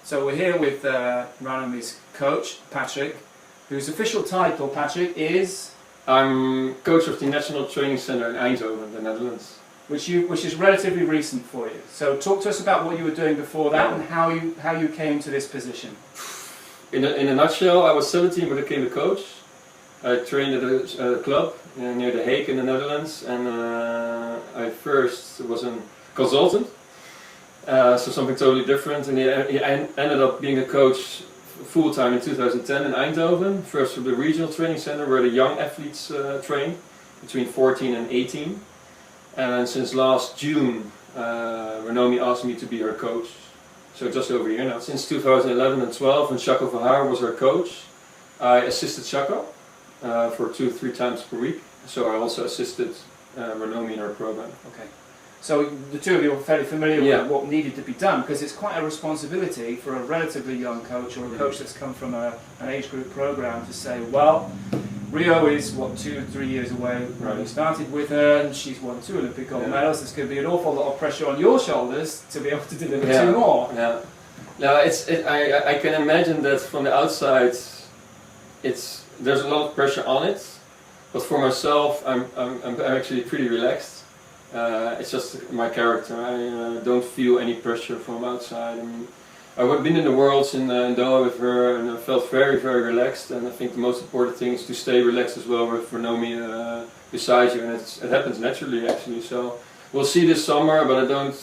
So we're here with Remy's coach, Patrick, whose official title, Patrick, is... I'm coach of the National Training Center in Eindhoven, the Netherlands. Which is relatively recent for you. So talk to us about what you were doing before that and how you came to this position. In a nutshell, I was 17 when I became a coach. I trained at a club near The Hague in the Netherlands, and I first was a consultant, so something totally different. And I ended up being a coach full-time in 2010 in Eindhoven, first for the regional training center where the young athletes train, between 14 and 18. And since last June, Remy asked me to be her coach. So just over a year now. Since 2011 and 12, when Chaco Verhaar was her coach, I assisted Chaco for 2-3 times per week. So I also assisted Remy in her program. Okay. So the two of you are fairly familiar with what needed to be done, because it's quite a responsibility for a relatively young coach or a coach that's come from an age group program to say, well, Rio is, 2-3 years away. Right. We started with her and she's won 2 Olympic gold medals. There's going to be an awful lot of pressure on your shoulders to be able to deliver 2 more. Yeah. Now I can imagine that from the outside, there's a lot of pressure on it, but for myself, I'm actually pretty relaxed. It's just my character. I don't feel any pressure from outside. I've been in the Worlds in Doha with her, and I felt very, very relaxed. And I think the most important thing is to stay relaxed as well with Remy beside you, and it happens naturally actually. So we'll see this summer, but I don't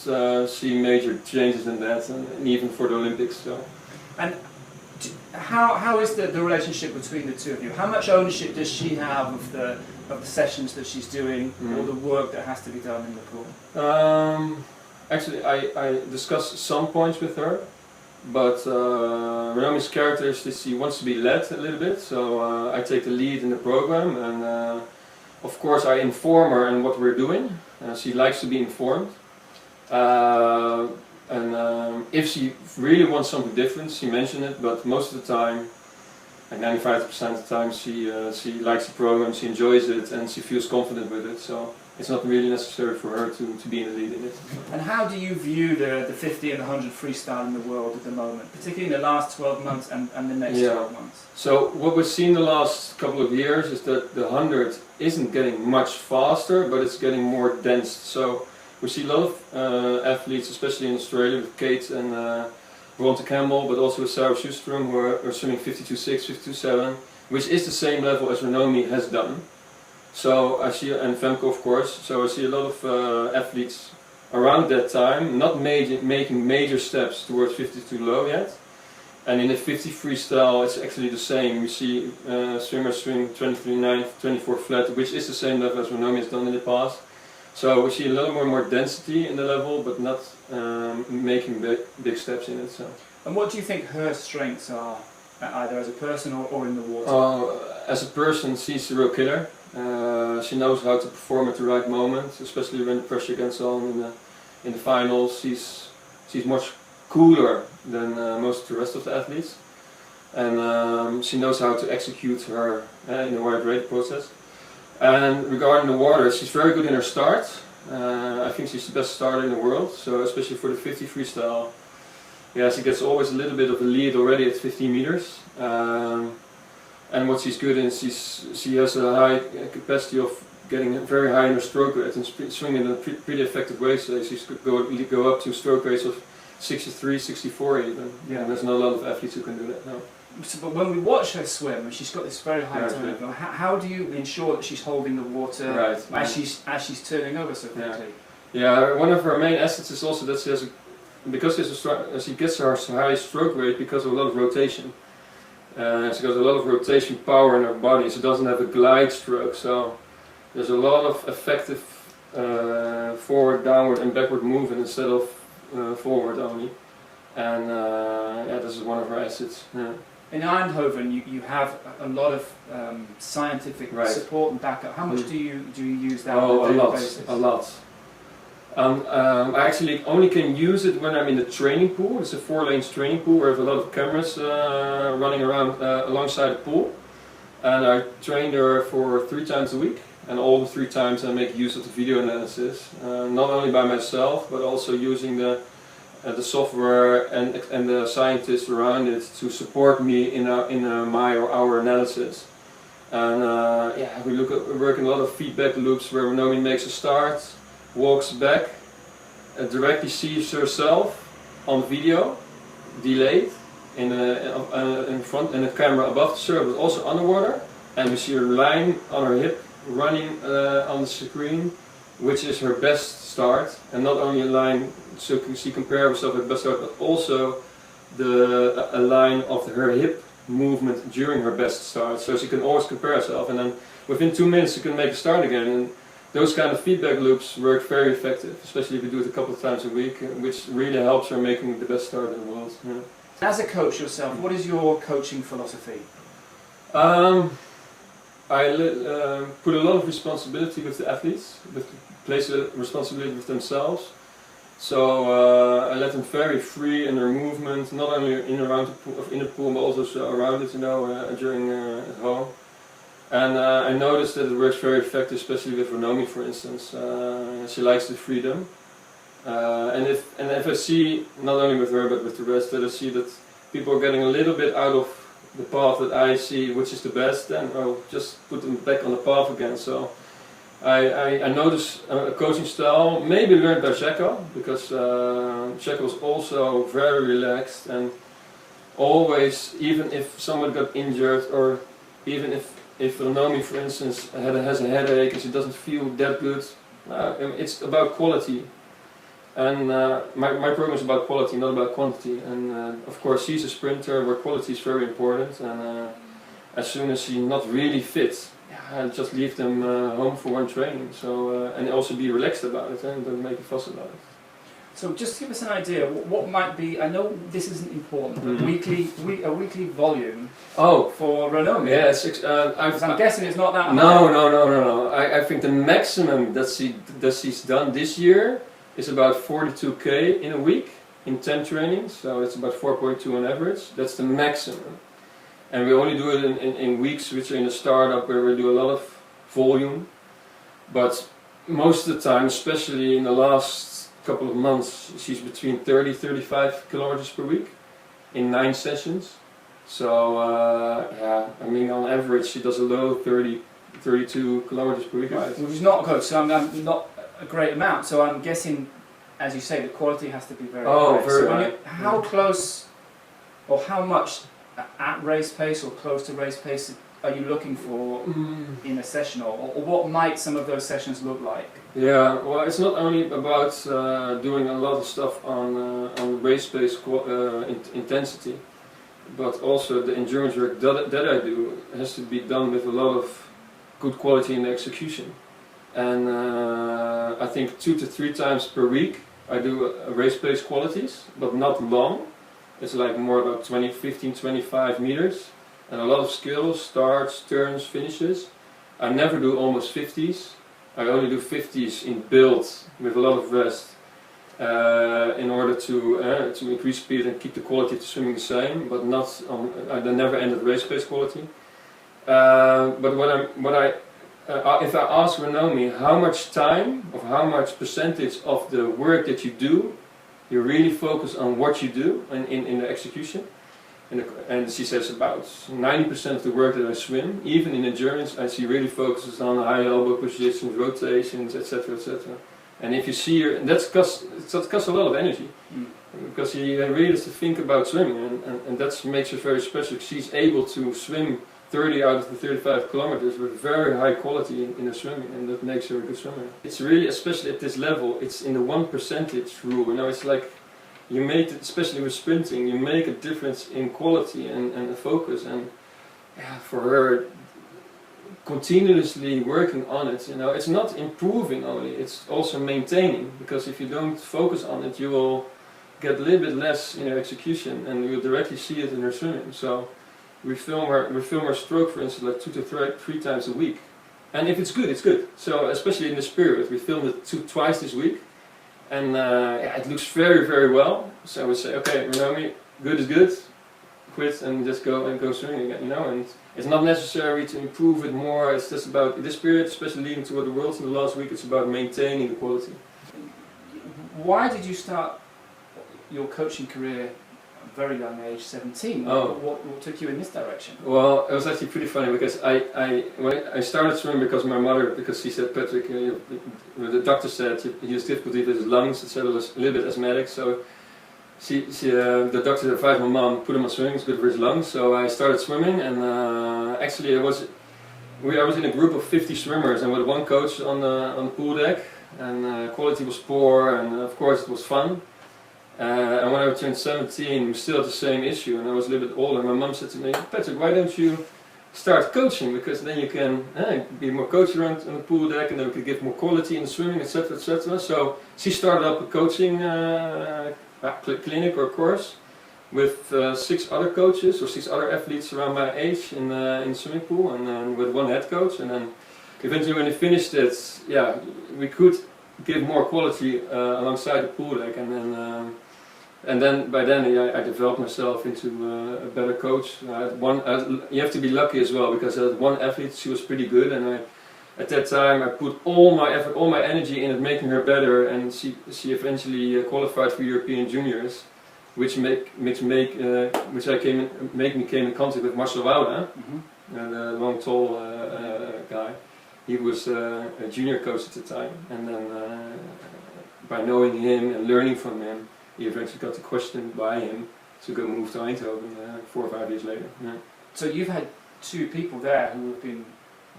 see major changes in that, and even for the Olympics. So. And how is the relationship between the two of you? How much ownership does she have of the sessions that she's doing, or the work that has to be done in the pool? Actually, I discuss some points with her. But Remy's character is that she wants to be led a little bit, so I take the lead in the program, and of course I inform her on what we're doing. She likes to be informed, and if she really wants something different, she mentions it, but most of the time, like 95% of the time, she likes the program, she enjoys it, and she feels confident with it. So it's not really necessary for her to be in the lead in it. And how do you view the 50 and 100 freestyle in the world at the moment, particularly in the last 12 months and the next 12 months? So what we've seen the last couple of years is that the 100 isn't getting much faster, but it's getting more dense. So we see a lot of athletes, especially in Australia, with Kate and Bronte Campbell, but also with Sarah Schustrom, who are swimming 52.6, 52.7, which is the same level as Remy has done. So I see, and Femke of course, so I see a lot of athletes around that time not making major steps towards 52 low yet. And in the 50 freestyle it's actually the same. We see swimmers swim 23.9, 24 flat, which is the same level as Remy has done in the past. So we see a little more density in the level, but not making big steps in it. So. And what do you think her strengths are, either as a person or in the water? As a person, she's a real killer. She knows how to perform at the right moment, especially when the pressure gets on in the finals. She's much cooler than most of the rest of the athletes, and she knows how to execute her in the wide rate process. And regarding the water, she's very good in her start. I think she's the best starter in the world. So especially for the 50 freestyle, she gets always a little bit of a lead already at 15 meters. And what she's good in, she has a high capacity of getting very high in her stroke rate and swimming in a pretty effective way. So she's could go up to stroke rates of 63, 64 even. Yeah, there's not a lot of athletes who can do that now. So, but when we watch her swim, and she's got this very high turnover, how do you ensure that she's holding the water as she's turning over so quickly? Yeah, one of her main assets is also that she has she gets her high stroke rate because of a lot of rotation. She got a lot of rotation power in her body. She doesn't have a glide stroke, so there's a lot of effective forward, downward and backward movement instead of forward only. And this is one of her assets. Yeah. In Eindhoven, you have a lot of scientific support and backup. How much do you use that on a daily basis? A lot. I actually only can use it when I'm in the training pool. It's a 4-lanes training pool where I have a lot of cameras running around alongside the pool. And I train there for 3 times a week. And all the 3 times I make use of the video analysis. Not only by myself, but also using the the software and the scientists around it to support me in my or our analysis. And yeah, we work in a lot of feedback loops where Remy makes a start, walks back, directly sees herself on video, delayed, in front and a camera above the surf, but also underwater, and we see her line on her hip running on the screen, which is her best start, and not only a line so she compare herself with best start, but also a line of her hip movement during her best start, so she can always compare herself, and then within 2 minutes you can make a start again. And those kind of feedback loops work very effective, especially if you do it a couple of times a week, which really helps her making the best start in the world. Yeah. As a coach yourself, what is your coaching philosophy? I put a lot of responsibility with the athletes, place a responsibility with themselves. So I let them very free in their movement, not only in the pool, but also around it, you know, during at home. And I noticed that it works very effective, especially with Remy, for instance. She likes the freedom. And if I see, not only with her but with the rest, that I see that people are getting a little bit out of the path that I see, which is the best, then I'll just put them back on the path again. So I notice a coaching style, maybe learned by Jacko, because Jacko was also very relaxed and always, even if someone got injured, or even if Remy, for instance, has a headache and she doesn't feel that good, it's about quality. And my program is about quality, not about quantity. And of course, she's a sprinter where quality is very important. And as soon as she's not really fit, I just leave them home for one training. So and also be relaxed about it and don't make a fuss about it. So just give us an idea. What might be? I know this isn't important, but a weekly volume. Oh, for Remy. Yes, I'm guessing it's not that high. No. I think the maximum that she's done this year is about 42k in a week in 10 trainings, so it's about 4.2 on average. That's the maximum. And we only do it in weeks which are in a startup where we do a lot of volume. But most of the time, especially in the last couple of months, she's between 30-35 kilometers per week in 9 sessions. So yeah, I mean on average she does a low 30-32 kilometers per week. Which is not good, so I'm not a great amount, so I'm guessing, as you say, the quality has to be very high. Very so high. How close or how much at race pace or close to race pace are you looking for in a session, or what might some of those sessions look like? Yeah, well, it's not only about doing a lot of stuff on race pace intensity, but also the endurance work that I do has to be done with a lot of good quality in the execution. And I think 2 to 3 times per week I do race pace qualities, but not long. It's like more about 15, 25 meters, and a lot of skills, starts, turns, finishes. I never do almost 50s. I only do 50s in build with a lot of rest in order to increase speed and keep the quality of the swimming the same, but not on the never ended race pace quality. But if I ask Remy how much time or how much percentage of the work that you do, you really focus on what you do in the execution, and she says about 90% of the work that I swim, even in endurance, she really focuses on high elbow positions, rotations, etc., etc. And if you see her, and that costs a lot of energy, because she really has to think about swimming, and that makes her very special. She's able to swim 30 out of the 35 kilometers with very high quality in her swimming, and that makes her a good swimmer. It's really, especially at this level, it's in the 1% rule. You know, it's like you make it, especially with sprinting, you make a difference in quality and focus. And yeah, for her, continuously working on it. You know, it's not improving only; it's also maintaining. Because if you don't focus on it, you will get a little bit less in her execution, and you'll directly see it in her swimming. So we film her stroke, for instance, like 2 to 3 times a week, and if it's good, it's good. So especially in the spirit, we filmed it twice this week, and yeah, it looks very, very well. So we say, okay, Remy, good is good, quit and just go swimming again. You know, and it's not necessary to improve it more. It's just about this period, especially leading toward the Worlds in the last week. It's about maintaining the quality. Why did you start Yeah. your coaching career at a very young age, 17. Oh. What took you in this direction? Well, it was actually pretty funny because when I started swimming because my mother, because she said, Patrick, the doctor said he has difficulty with his lungs, etc. It was a little bit asthmatic, so the doctor advised my mom put him on swimming, it's good for his lungs. So I started swimming, and actually I was in a group of 50 swimmers, and with one coach on the pool deck, and quality was poor, and of course it was fun. And when I turned 17, we still had the same issue, and I was a little bit older. My mum said to me, Patrick, why don't you start coaching? Because then you can be more coach around on the pool deck, and then we could give more quality in the swimming, etc., etc. So she started up a coaching clinic or course with 6 other coaches or 6 other athletes around my age in the swimming pool, and then with one head coach. And then eventually, when we finished it, yeah, we could give more quality alongside the pool deck, and then by then I developed myself into a better coach. You have to be lucky as well, because I had one athlete, she was pretty good, and at that time I put all my effort, all my energy in it, making her better, and she eventually qualified for European Juniors, which made me came in contact with Marcel Wouda, the long tall guy. He was a junior coach at the time, and then by knowing him and learning from him, he eventually got the question by him to go move to Eindhoven 4 or 5 years later. Yeah. So you've had 2 people there who have been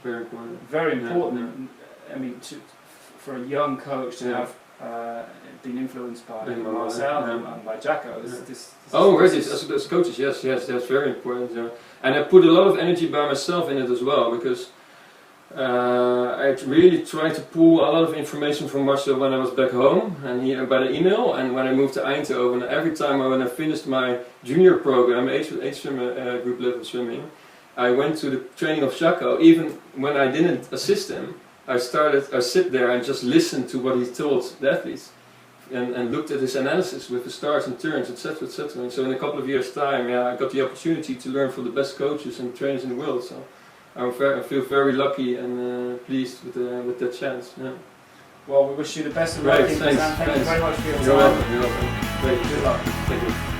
very important. Very important. Yeah. I mean, for a young coach to have been influenced by Marcel and by Jacko. As coaches, yes, that's very important. Yeah. And I put a lot of energy by myself in it as well, because I really tried to pull a lot of information from Marcel when I was back home, and by the email, and when I moved to Eindhoven. Every time when I finished my junior program, age group level swimming, I went to the training of Jacko. Even when I didn't assist him, I sit there and just listened to what he told the athletes, and looked at his analysis with the starts and turns, etc., etc. And so in a couple of years' time, I got the opportunity to learn from the best coaches and trainers in the world. So I feel very lucky and pleased with that chance. Yeah. Well, we wish you the best of luck. Thanks. Thank you very much for your time. You're welcome. Great. Good luck. Thank you.